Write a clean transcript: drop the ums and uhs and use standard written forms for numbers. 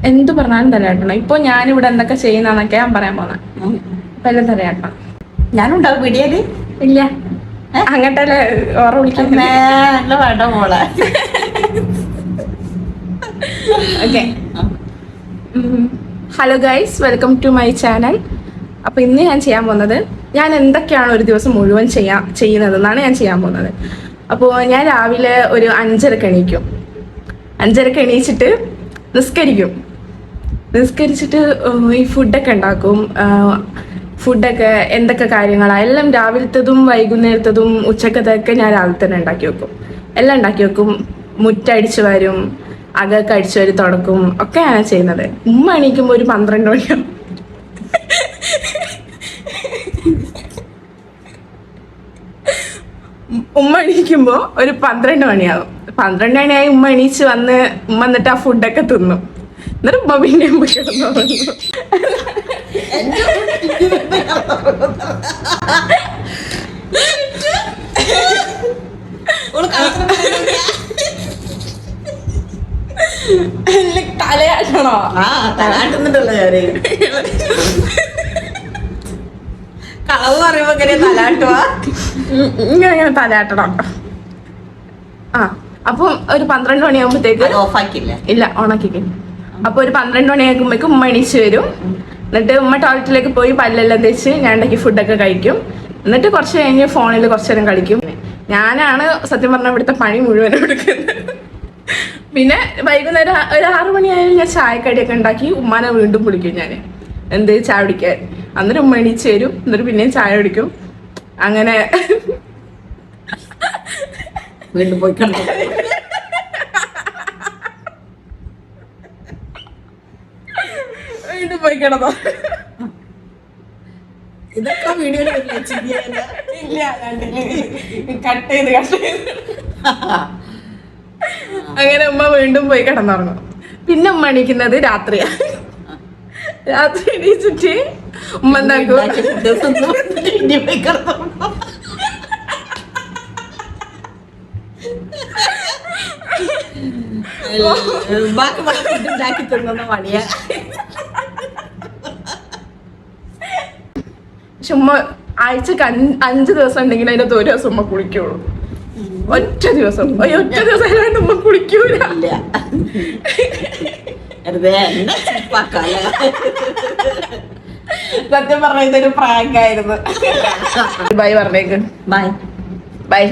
എന്ത് പറഞ്ഞാലും തലയാട്ടണം. ഇപ്പൊ ഞാനിവിടെ എന്തൊക്കെ ചെയ്യുന്നതൊക്കെ ഞാൻ പറയാൻ പോന്നെ. അപ്പൊ എല്ലാം തലയാട്ടണം. ഞാനുണ്ടാവും വീഡിയോയില്. ഇല്ല, അങ്ങട്ടല്ലേ ഓറ വിളിക്കുന്നേ. വേണ്ട മോളെ. Okay, hello guys, welcome to my channel. അപ്പൊ ഇന്ന് ഞാൻ ചെയ്യാൻ പോകുന്നത്, ഞാൻ എന്തൊക്കെയാണ് ഒരു ദിവസം മുഴുവൻ ചെയ്യുന്നതെന്നാണ് ഞാൻ ചെയ്യാൻ പോകുന്നത്. അപ്പോൾ ഞാൻ രാവിലെ ഒരു 5:30 എണീക്കും. 5:30 എണീച്ചിട്ട് നിസ്കരിച്ചിട്ട് ഈ ഫുഡൊക്കെ ഉണ്ടാക്കും. ഫുഡൊക്കെ എന്തൊക്കെ കാര്യങ്ങളാണ് എല്ലാം രാവിലത്തതും വൈകുന്നേരത്തതും ഉച്ചക്കത്തൊക്കെ ഞാൻ രാവിലെ തന്നെ ഉണ്ടാക്കി വെക്കും. എല്ലാം ഉണ്ടാക്കി വെക്കും. മുറ്റടിച്ചു വരും, അകമൊക്കെ അടിച്ചു വരി തുടക്കും ഒക്കെ ആണ് ചെയ്യുന്നത്. ഉമ്മ എണീക്കുമ്പോൾ ഒരു 12 മണിയാവും. ഉമ്മ എണീക്കുമ്പോൾ ഒരു 12 മണിയാവും. 12 മണിയായി ഉമ്മ എണീച്ച് വന്ന് ഉമ്മ എന്നിട്ട് ആ ഫുഡൊക്കെ തിന്നും. എന്നിട്ട് ഉമ്മ പിന്നെയും കിടന്നു. തലയാട്ടണോ? തലാട്ടുന്നുണ്ടല്ലോ ഞാന്. കളവ് പറയുമ്പോ എങ്ങനെയാ തലാട്ടുവാ? ഇങ്ങനെ തലയാട്ടണം. അപ്പം ഒരു 12 മണിയാകുമ്പോഴത്തേക്ക് ഓഫാക്കില്ല. ഇല്ല, ഓണാക്കിക്ക്. അപ്പൊ ഒരു 12 മണിയാകുമ്പോഴേക്കും ഉമ്മ എണീച്ച് വരും. എന്നിട്ട് ഉമ്മ ടോയ്ലറ്റിലേക്ക് പോയി പല്ലെല്ലാം തേച്ച് ഞാൻ ഉണ്ടാക്കി ഫുഡൊക്കെ കഴിക്കും. എന്നിട്ട് കുറച്ച് കഴിഞ്ഞ് ഫോണിൽ കുറച്ചു നേരം കളിക്കും. ഞാനാണ് സത്യം പറഞ്ഞാൽ ഇവിടുത്തെ പണി മുഴുവനും എടുക്കുന്നത്. പിന്നെ വൈകുന്നേരം ഒരു 6 മണിയായാലും ഞാൻ ചായക്കടിയൊക്കെ ഉണ്ടാക്കി ഉമ്മാനെ വീണ്ടും വിളിക്കും. ഞാൻ ചായ കുടിക്കാൻ. അന്നേരം ഉമ്മ എണീച്ച് വരും. എന്നിട്ട് പിന്നെയും ചായ കുടിക്കും. അങ്ങനെ വീണ്ടും പോയി കണ്ടു. വീണ്ടും പോയി കിടന്നോ? ഇതൊക്കെ വീഡിയോയിൽ ഇല്ല, കട്ട് ചെയ്ത് അങ്ങനെ ഉമ്മ വീണ്ടും പോയി കിടന്നുറങ്ങും. പിന്നെ ഉമ്മ എണീക്കുന്നത് രാത്രിയാ. രാത്രി എണീച്ചിട്ട് ഉമ്മ എന്താക്കും? ഉണ്ടാക്കി തിന്നുന്ന പണിയാ. പക്ഷെ ഉമ്മ ആഴ്ചക്ക് 5 ദിവസം ഉണ്ടെങ്കിൽ അതിനകത്ത് ഒരു ദിവസം ഉമ്മ കുളിക്കുള്ളൂ. ഒറ്റ ദിവസം അല്ലാണ്ട് ഉമ്മ കുളിക്കൂല. സത്യം പറഞ്ഞ ഇതൊരു പ്രാങ്ക് ആയിരുന്നു. ബൈ പറഞ്ഞേക്ക്. Bye bye.